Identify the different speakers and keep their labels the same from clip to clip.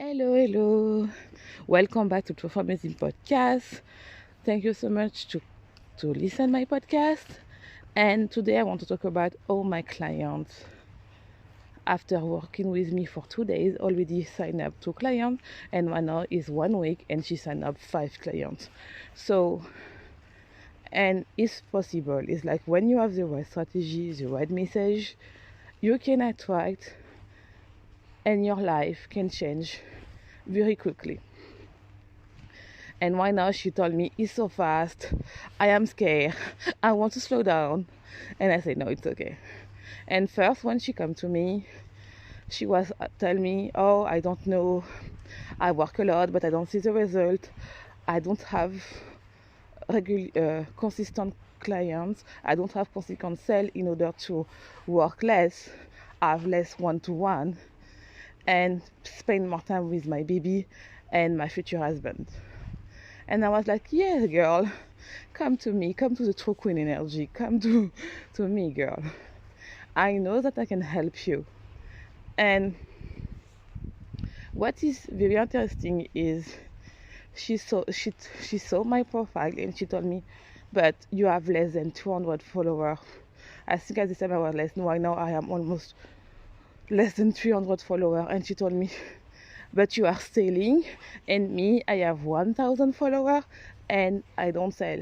Speaker 1: Hello, hello. Welcome back to Transformative Podcast. Thank you so much to listen my podcast. And today I want to talk about all my clients. After working with me for 2 days, already signed up 2 clients, and one now is 1 week, and she signed up 5 clients. So, and it's possible. It's like when you have the right strategy, the right message, you can attract, and your life can change very quickly. And why now she told me it's so fast, I am scared, I want to slow down. And I said no, it's okay. And first when she come to me, she was tell me, oh, I don't know, I work a lot but I don't see the result, I don't have consistent clients, I don't have consistent sale in order to work less, have less one-to-one, and spend more time with my baby and my future husband. And I was like, yeah, girl, come to me, come to the True Queen energy, come to me, girl. I know that I can help you. And what is very interesting is she saw my profile and she told me, but you have less than 200 followers. I think at the time I was less. No, now I am almost less than 300 followers. And she told me, but you are selling, and me, I have 1,000 followers and I don't sell.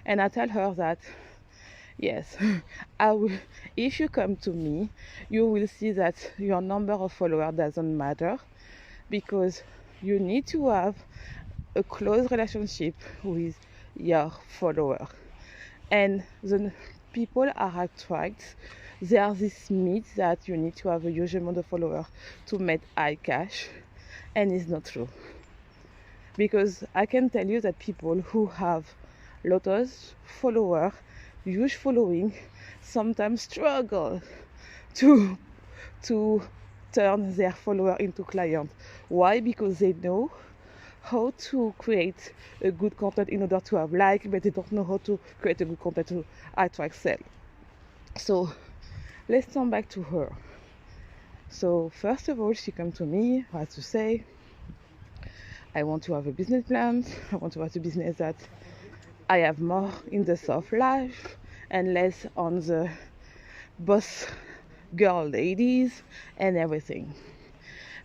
Speaker 1: And I tell her that yes, if you come to me, you will see that your number of followers doesn't matter, because you need to have a close relationship with your follower. And the people are attracted. There's this myth that you need to have a huge amount of followers to make high cash, and it's not true. Because I can tell you that people who have lots of followers, huge following, sometimes struggle to turn their follower into clients. Why? Because they know how to create a good content in order to have like, but they don't know how to create a good content to attract sales. So let's turn back to her. So first of all, she came to me, as to say, I want to have a business plan. I want to have a business that I have more in the soft life and less on the boss girl ladies and everything.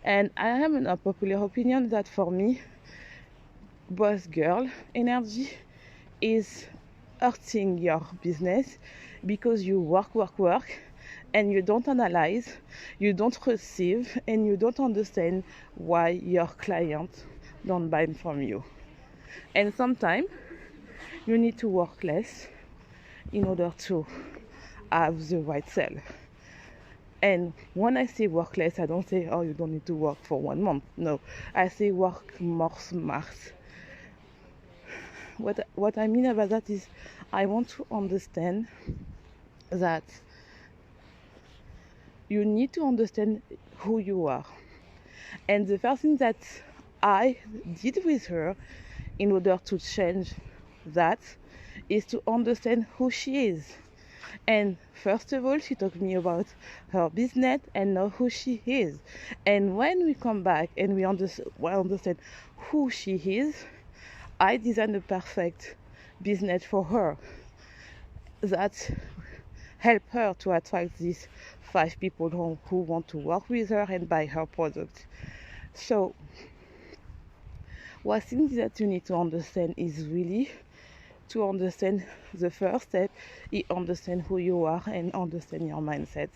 Speaker 1: And I have an unpopular opinion that for me, boss girl energy is hurting your business, because you work, and you don't analyze, you don't receive, and you don't understand why your clients don't buy from you. And sometimes you need to work less in order to have the right sale. And when I say work less, I don't say, oh, you don't need to work for 1 month. No, I say work more smart. What I mean about that is, I want to understand that you need to understand who you are. And the first thing that I did with her in order to change that is to understand who she is. And first of all, she talked to me about her business and know who she is. And when we come back and we understand who she is, I designed a perfect business for her that help her to attract these 5 people who want to work with her and buy her product. So one thing that you need to understand is really to understand the first step is understand who you are and understand your mindset.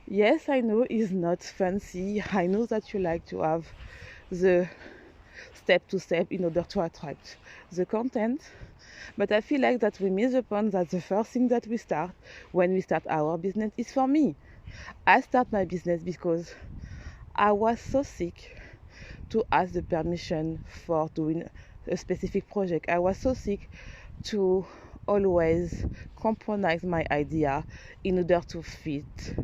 Speaker 1: Yes, I know it's not fancy. I know that you like to have the step to step in order to attract the content. But I feel like that we miss the point that the first thing that we start when we start our business is for me. I start my business because I was so sick to ask the permission for doing a specific project. I was so sick to always compromise my idea in order to fit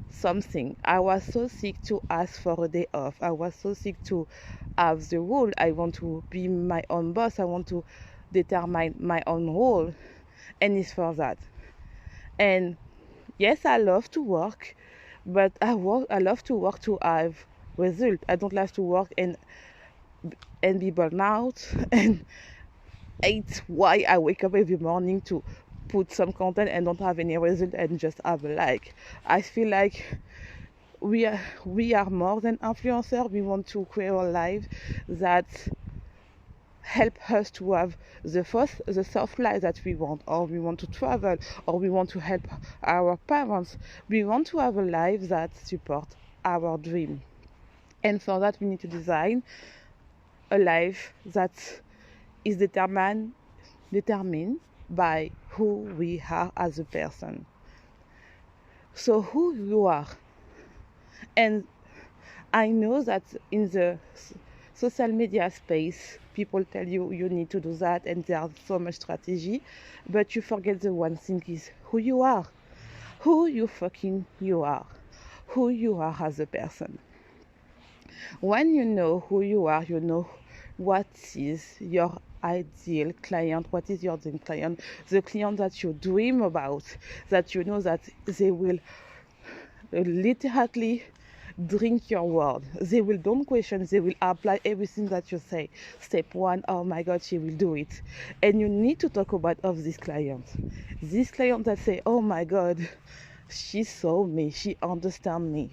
Speaker 1: something. I was so sick to ask for a day off. I was so sick to have the rule. I want to be my own boss. I want to determine my own role, and it's for that. And yes, I love to work, but I love to work to have result. I don't like to work and be burned out and hate why I wake up every morning to put some content and don't have any result and just have a like. I feel like we are more than influencers. We want to create a life that help us to have the soft life that we want, or we want to travel, or we want to help our parents. We want to have a life that supports our dream, and for that we need to design a life that is determined by who we are as a person. So who you are. And I know that in the social media space, people tell you you need to do that, and there's so much strategy, but you forget the one thing is who you are, who you are, who you are as a person. When you know who you are, you know what is your ideal client, what is your dream client, the client that you dream about, that you know that they will literally drink your word. They will don't question, they will apply everything that you say. Step one, oh my god, she will do it. And you need to talk about of this client. This client that say, oh my god, she saw me, she understand me.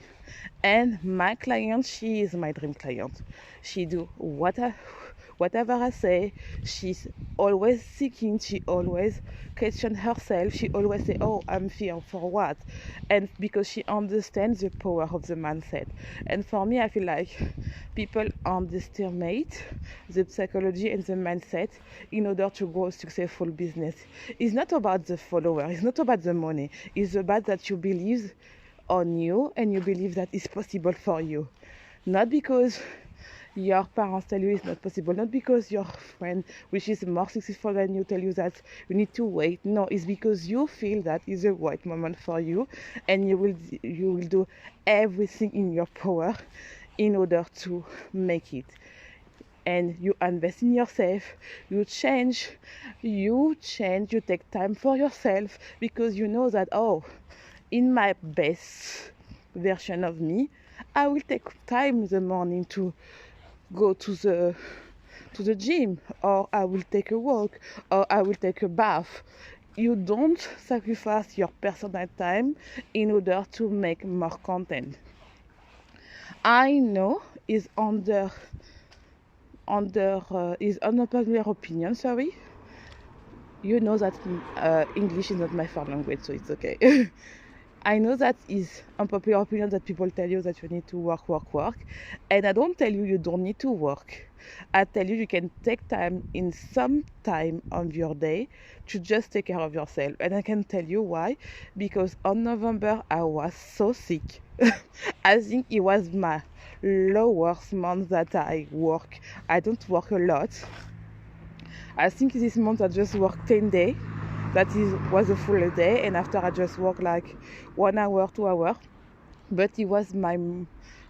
Speaker 1: And my client, she is my dream client. She do whatever I say. She's always seeking, she always question herself, she always say, oh, I'm here for what? And because she understands the power of the mindset. And for me, I feel like people underestimate the psychology and the mindset in order to grow a successful business. It's not about the follower, it's not about the money, it's about that you believe on you and you believe that it's possible for you. Not because your parents tell you it's not possible, not because your friend which is more successful than you tell you that you need to wait. No, it's because you feel that is the right moment for you, and you will do everything in your power in order to make it. And you invest in yourself, you take time for yourself, because you know that, oh, in my best version of me, I will take time in the morning to go to the gym, or I will take a walk, or I will take a bath. You don't sacrifice your personal time in order to make more content. I know is is unpopular opinion, sorry. You know that English is not my first language, so it's okay. I know that is unpopular opinion that people tell you that you need to work. And I don't tell you you don't need to work. I tell you can take time in some time of your day to just take care of yourself. And I can tell you why. Because on November, I was so sick. I think it was my lowest month that I work. I don't work a lot. I think this month I just worked 10 days. Was a full day, and after I just worked like 1 hour, 2 hours. But it was my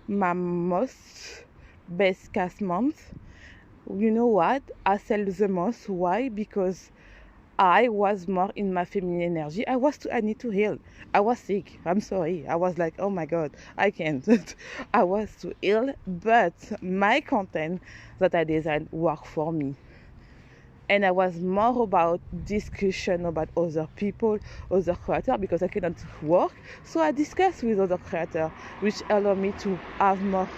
Speaker 1: most best cast month. You know what? I sell the most. Why? Because I was more in my feminine energy. I need to heal. I was sick. I'm sorry. I was like, oh my god, I can't. I was too ill, but my content that I designed worked for me. And I was more about discussion about other people, other creators, because I cannot work. So I discuss with other creators, which allow me to have more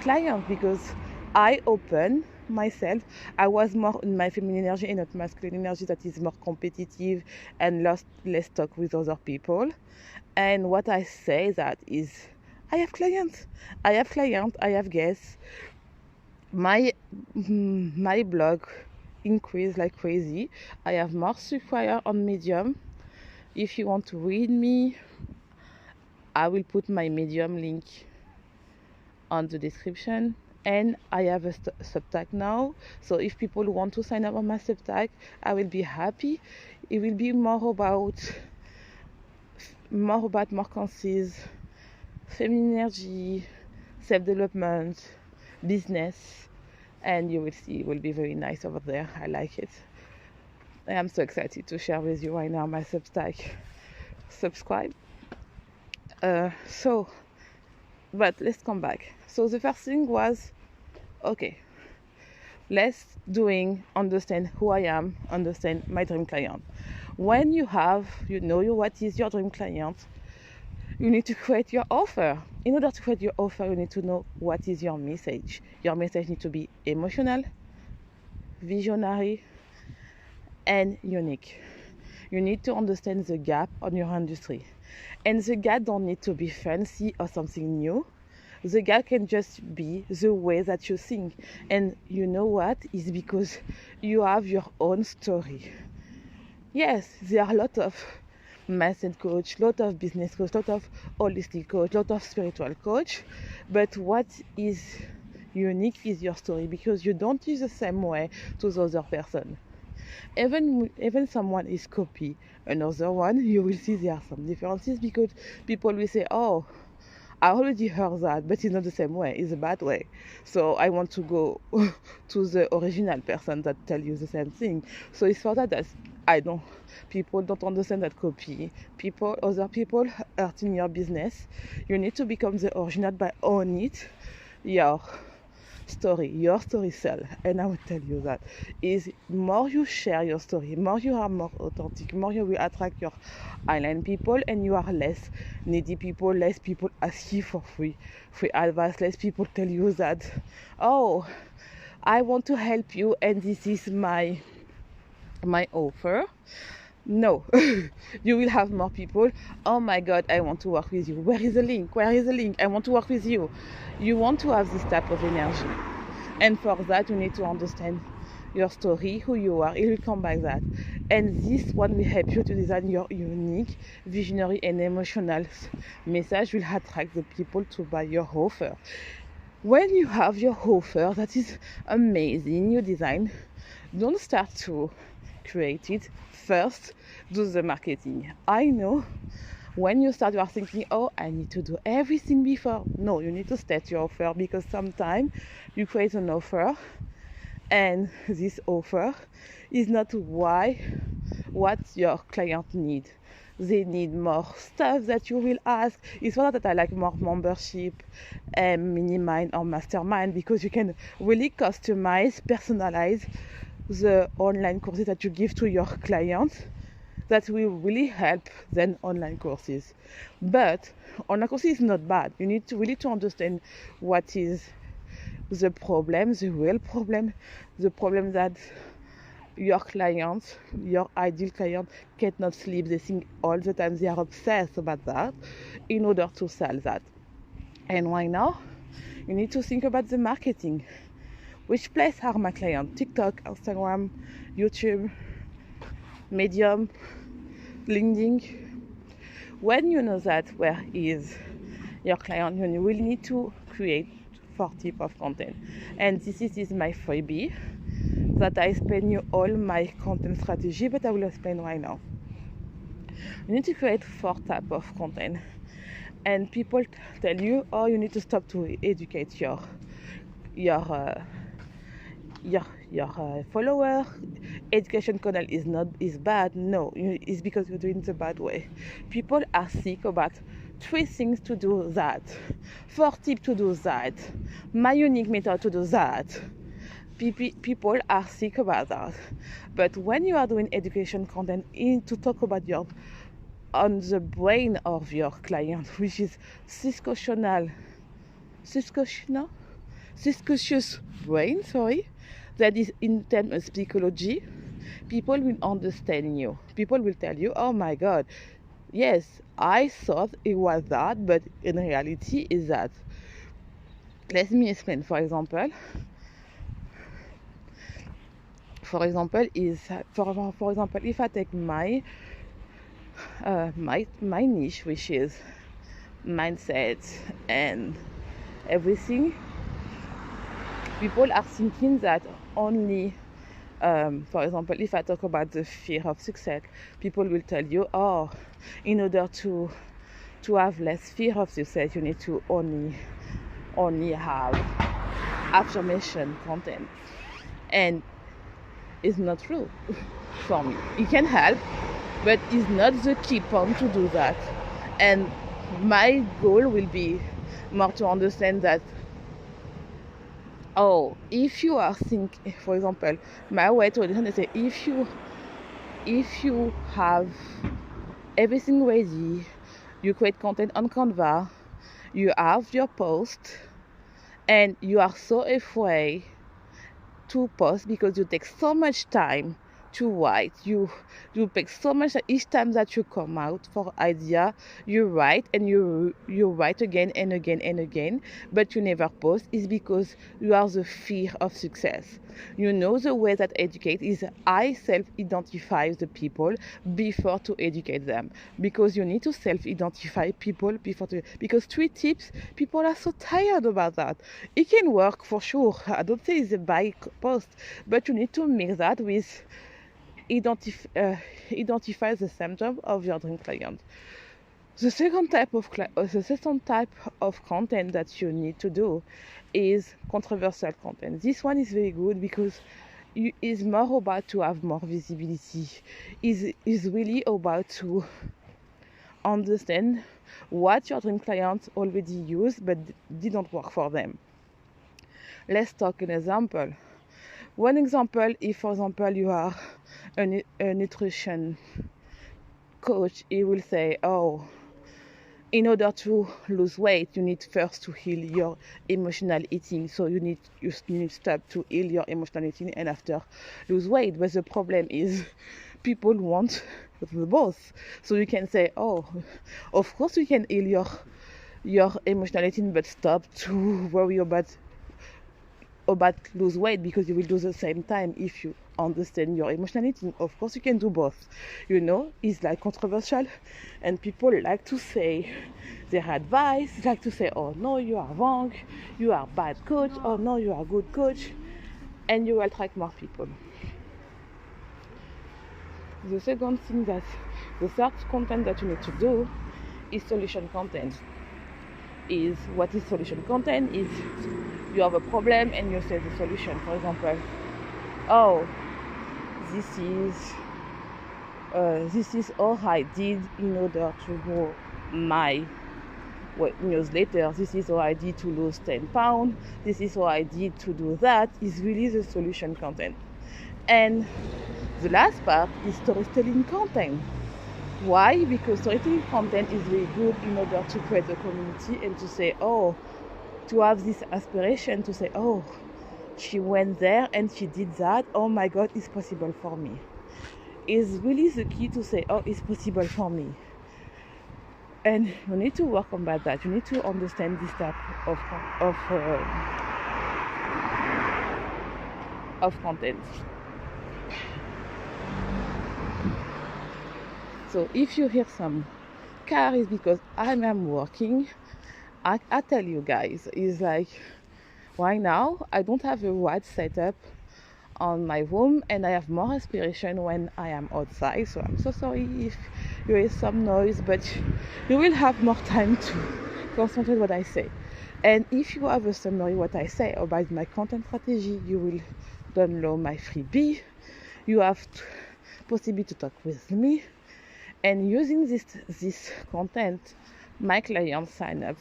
Speaker 1: clients, because I open myself. I was more in my feminine energy and not masculine energy that is more competitive and less talk with other people. And what I say that is, I have clients, I have guests. My blog increase like crazy. I have more subscribers on Medium. If you want to read me, I will put my Medium link on the description. And I have a Substack now, so if people want to sign up on my Substack, I will be happy. It will be more concise, feminine energy, self-development, business. And you will see it will be very nice over there. I like it. I am so excited to share with you right now my Substack. Subscribe. But let's come back. So the first thing was, okay, let's understand who I am, understand my dream client. When you know what is your dream client, you need to create your offer. In order to create your offer, you need to know what is your message. Your message needs to be emotional, visionary, and unique. You need to understand the gap on your industry. And the gap don't need to be fancy or something new. The gap can just be the way that you think. And you know what? It's because you have your own story. Yes, there are a lot of mindset coach, lot of business coach, lot of holistic coach, lot of spiritual coach. But what is unique is your story, because you don't use the same way to the other person. Even someone is copy another one, you will see there are some differences, because people will say, oh, I already heard that, but it's not the same way, it's a bad way. So I want to go to the original person that tell you the same thing. So it's for that people don't understand that copy. Other people hurting your business. You need to become the original by owning it, your story sell. And I will tell you that is more you share your story, more you are more authentic, more you will attract your island people, and you are less needy people, less people ask you for free advice, less people tell you that, oh, I want to help you and this is my offer. No. You will have more people, oh my god, I want to work with you, where is the link, I want to work with you. You want to have this type of energy, and for that you need to understand your story, who you are. It will come by that, and this one will help you to design your unique, visionary and emotional message, will attract the people to buy your offer. When you have your offer that is amazing, you design, don't start to create it. First, do the marketing. I know when you start, you are thinking, oh, I need to do everything before. No, you need to start your offer, because sometimes you create an offer and this offer is not what your client need. They need more stuff that you will ask. It's for that I like more membership and mini mind or mastermind, because you can really customize, personalize the online courses that you give to your clients. That will really help than online courses. But online courses is not bad. You need to really to understand what is the problem, the real problem, the problem that your clients, your ideal client cannot sleep. They think all the time, they are obsessed about that in order to sell that. And right now, you need to think about the marketing. Which place are my clients? TikTok, Instagram, YouTube, Medium, LinkedIn. When you know that where is your client, you will need to create 4 types of content. And this is my freebie that I explain you all my content strategy, but I will explain right now. You need to create 4 types of content. And people tell you, oh, you need to stop to educate your follower. Education content is bad. No, it's because you're doing it the bad way. People are sick about 3 things to do that, 4 tips to do that, my unique method to do that. People are sick about that. But when you are doing education content, to talk about on the brain of your client, which is suspicious brain, that is in terms of psychology, people will understand you. People will tell you, oh my god, yes, I thought it was that, but in reality is that. Let me explain. For example, if I take my niche, which is mindset and everything, people are thinking that only, for example, if I talk about the fear of success, people will tell you, oh, in order to have less fear of success, you need to only have affirmation content. And it's not true for me. It can help, but it's not the key point to do that. And my goal will be more to understand that oh, if you are thinking, for example, my way to understand is say if you have everything ready, you create content on Canva, you have your post, and you are so afraid to post because you take so much time to write. You take so much that each time that you come out for idea, you write and you write again and again and again, but you never post. Is because you have the fear of success. You know the way that educate is I self-identify the people before to educate them, because you need to self-identify people before to, because 3 tips, people are so tired about that. It can work for sure. I don't say it's a bad post, but you need to mix that with identify the symptom of your dream client. The second type of content that you need to do is controversial content. This one is very good because is more about to have more visibility. Is really about to understand what your dream clients already use but didn't work for them. Let's talk an example. One example, if for example you are a nutrition coach, he will say, oh, in order to lose weight, you need first to heal your emotional eating. So you need to stop to heal your emotional eating and after lose weight. But the problem is people want both. So you can say, oh, of course you can heal your emotional eating, but stop to worry about lose weight, because you will do the same time if you understand your emotional eating. Of course you can do both. It's like controversial and people like to say their advice, like to say, oh no, you are wrong, you are bad coach, oh no, you are good coach, and you will attract more people. The second thing, that the third content that you need to do is solution content. What is solution content? Is you have a problem and you say the solution. For example, oh, this is all I did in order to grow my newsletter. This is all I did to lose 10 pounds. This is all I did to do that. Is really the solution content. And the last part is storytelling content. Why? Because storytelling content is very good in order to create a community and to say, oh, to have this aspiration to say, oh, she went there and she did that, oh my god, it's possible for me. Is really the key to say, oh, it's possible for me. And you need to work on that. You need to understand this type of content. So if you hear some car, is because I am working. I tell you guys, is like right now I don't have a wide setup on my room and I have more inspiration when I am outside. So I'm so sorry if you hear some noise, but you will have more time to concentrate what I say. And if you have a summary what I say about my content strategy, you will download my freebie. You have possibility to talk with me. And using this content, my clients sign up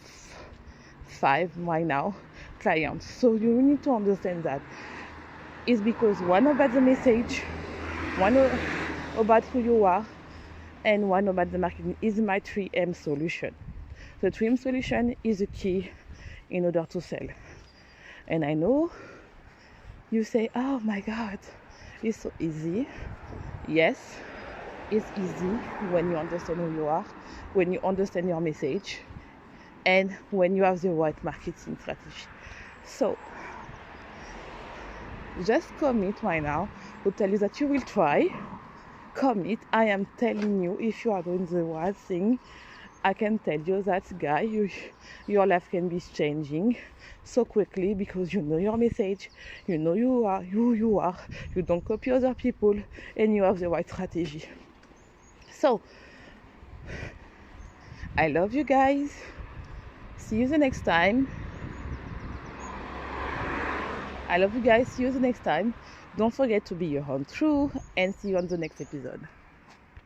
Speaker 1: 5 right now clients. So you need to understand that it's because one about the message, one about who you are, and one about the marketing is my 3M solution. The 3M solution is the key in order to sell. And I know you say, oh my god, it's so easy. Yes, it's easy when you understand who you are, when you understand your message, and when you have the right marketing strategy. So just commit right now. To tell you that you will try. Commit. I am telling you, if you are doing the right thing, I can tell you that, guy, your life can be changing so quickly because you know your message, you know you are who you are, you don't copy other people, and you have the right strategy. So I love you guys. See you the next time. I love you guys. See you the next time. Don't forget to be your own true, and see you on the next episode.